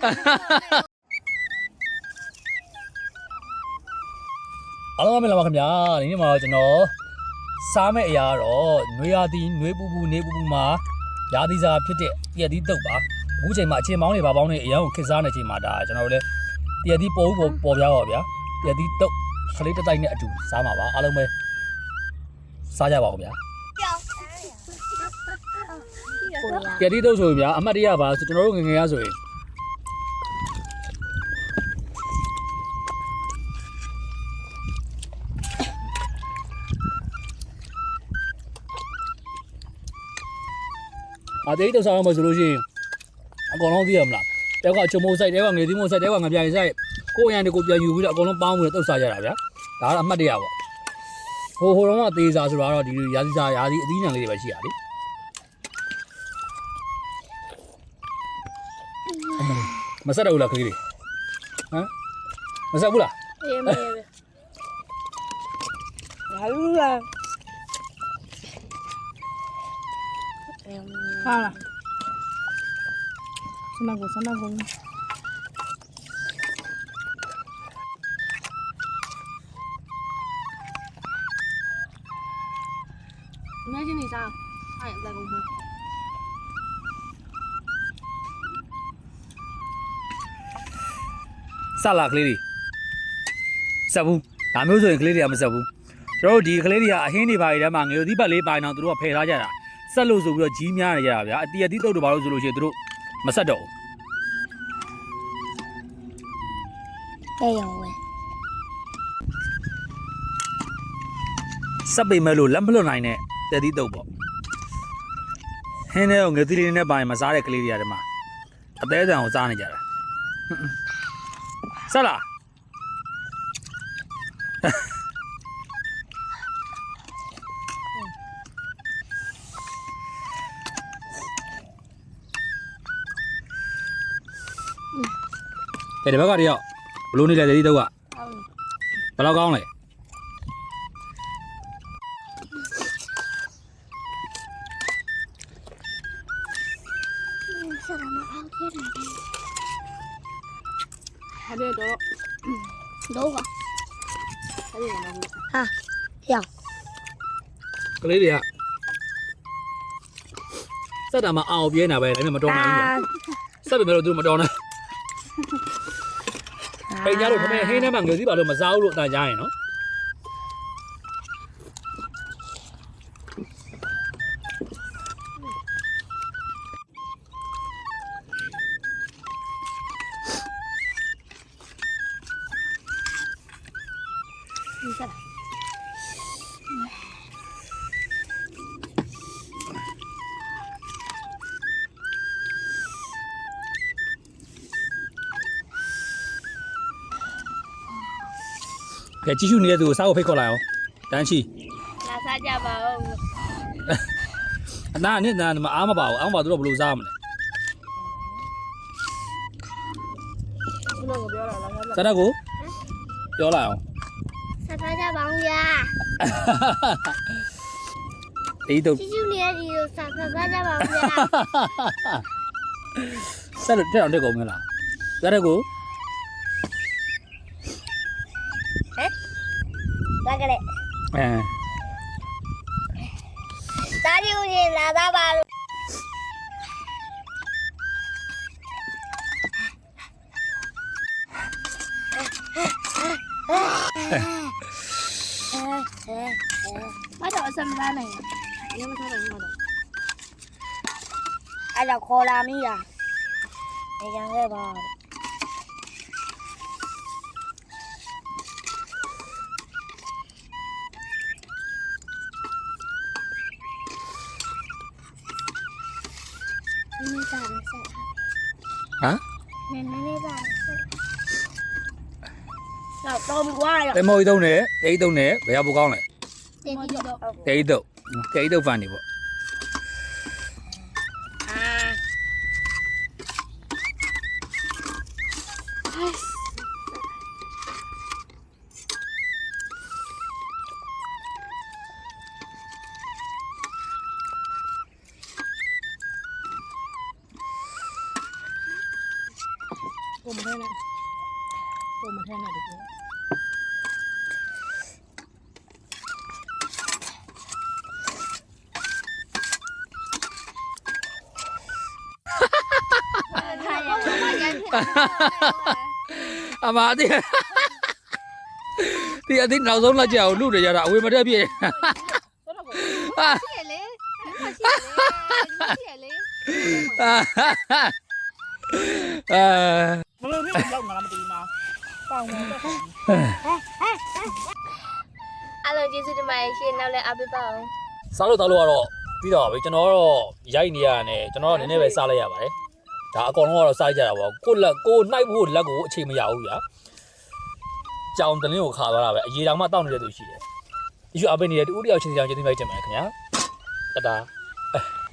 အားလုံးပဲလာပါခင်ဗျာဒီနေ့မှာတော့ကျွန်တော်စားမဲ့အရာတော့နွေရာသီနွေပူပူနေပူပူမှာရာသီစားဖြစ်တဲ့တရက်သီးတုပ်ပါအခုချိန်မှာအချိန်ပေါင်းတွေပါပေါင်းတွေအရန်ကိုခစ်စားနေချိန်မှာဒါကျွန်တော်တို့လည်းတရက်သီးပေါ်ပြပါဗျာတရက်သီးတုပ်ခလေးတစ်တိုက်နဲ့အတူစားမှာပါအားလုံးပဲစားကြပါဦးဗျာတရက်သီးတုပ်ဆိုရင်ဗျာအမှတ်တရပါဆိုကျွန်တော်တို့ငငယ်ရဆိုရင်အတေးတော့စားအောင်မဆိုလို့ရှိရင်အကောင်လုံးသိရမလားတဲကချုံမိုးဆိုင်တဲကငယ်သီးမိုးဆိုင်တဲကငပြိုင်ဆိုင်ကိုရန်တွေကိုပြန်ယူပြီးတော့အကောင်လုံးပေါင်းပြီးတော့တုတ်စားကြတာဗျာဒါကတော့အမှတ်တရပေါ့ဟိုတော့ကသေးစားဆိုတော့ဒီရာသီစားရာသီအသီးနှံလေးတွေပဲရှိရလေမဆက်တော့ဘူးလားခလေးတွေဟမ်မဆက်ဘူးလားအေးမေးပဲဘာလို့လဲဟာလားစနကိုမင်းကြီးနေစားအဲ့လက်ကုန်မဆက်လာကလေးတွေဆက်ဘူးဒါမျိုးဆိုရင်ကလေးတွေကမဆက်ဘူးကျွန်တော်တို့ဒီကလေးတွေကအဟင်းတွေပါရတဲ့မှာငရုတ်သီးပတ်လေးပိုင်းအောင်သူတို့ကဖယ်ထားကြတာဆက်လို့ဆိုပြီးတော့ကြီးများနေကြတာဗျာအတီးအသီးတုတ်တို့ဘာလို့ဆိုလို့ရှိရင်သူတို့မဆက်တော့ဘူးရောဝဲဆက်ပိတ်မဲ့လို့လက်မလွတ်နိုင်တဲ့တဲသီးတုတ်ပေါ့ဟင်းထဲကိုငရုတ်သီးလေးနဲ့ပိုင်းမစားတဲ့ကလေးတွေရတယ်မှာအသေးအံကိုစားနေကြတာဆက်လာကဲဒီဘက်ကတည်းကဘလို့နေလဲတဲသီးတုတ်ကဘယ်လောက်ကောင်းလဲဟာတဲ့တော့ပါဟာတဲ့နော်ဟာရောကလေးတွေကစက်တာမှအောင်ပြဲနေတာပဲဒါပေမဲ့မတော်နိုင်ဘူးစက်ပေမဲ့လို့သူတို့မတော်နိုင်ပိန်ကြလို့ခမဲဟင်းထဲမှာငွေစည်းပါလို့မစားဘူးလို့အတန်ကြားရင်နော်ကဲကြည့်ရှုနေတဲ့သူကိုစားဖို့ဖိတ်ခေါ်လိုက်အောင်တန်းချီလာစားကြပါဦးအနာနဲ့နာမအားမပါဘူးအောင်းပါသူတို့ဘယ်လိုစားမလဲဘလို့ပြောလာလားစားတော့ကိုပြောလိုက်အောင်စားကြပါဦးဗျာဒီတော့ကြည့်ရှုနေတဲ့ဒီကိုစားကြပါဦးဗျာစားလို့တက်အောင်တက်ကုန်မလားစားတော့ကိုလာကြလေတာဒီဦးကြီးလာသားပါလို့မတော်အစမလာနိုင်ရမထားနိုင်တော့အဲ့တော့ခေါ်လာမိတာနေကြခဲ့ပါဟမ်နည်းနည်းပါတော့ပြီးွားရောတဲမိုးတုံးနဲ့တဲတုံးနဲ့ဘယ်ဟာပိုကောင်းလဲတေးတော့တဲတုံးတဲတုံးဖန်နေပေါ့ ကိုမထဲနဲ့ကိုမထဲနဲ့တကယ်အမအသေးဒီအသေးနောက်ဆုံးလက်ကြအောင်လူတွေရတာအဝေမတက်ပြည့် ရှိရလေရှိရလေဘလို့ဖြစ်လောက်ငါမသိမှာပေါင်တော့အားလုံးကျေးဇူးတင်ပါတယ်ရှင်နောက်လည်းအားပေးပါအောင် စားလို့တောက်လို့ကတော့ပြီးတော့ပဲကျွန်တော်တော့ရိုက်နေရတယ်ကျွန်တော်တော့နည်းနည်းပဲစားလိုက်ရပါတယ်ဒါအကောင်လုံးကတော့စားကြတာပေါ့ကိုနှိုက်ဖို့လက်ကိုအချိန်မရဘူးဗျာကြောင်တလင်းကိုခါသွားတာပဲအရေတောင်မှတောက်နေတဲ့သူရှိတယ်ဒီအပေးနေတဲ့တူတယောက်ချင်းစီအောင်ကျေးဇူးများတင်ပါတယ်ခင်ဗျာတတာ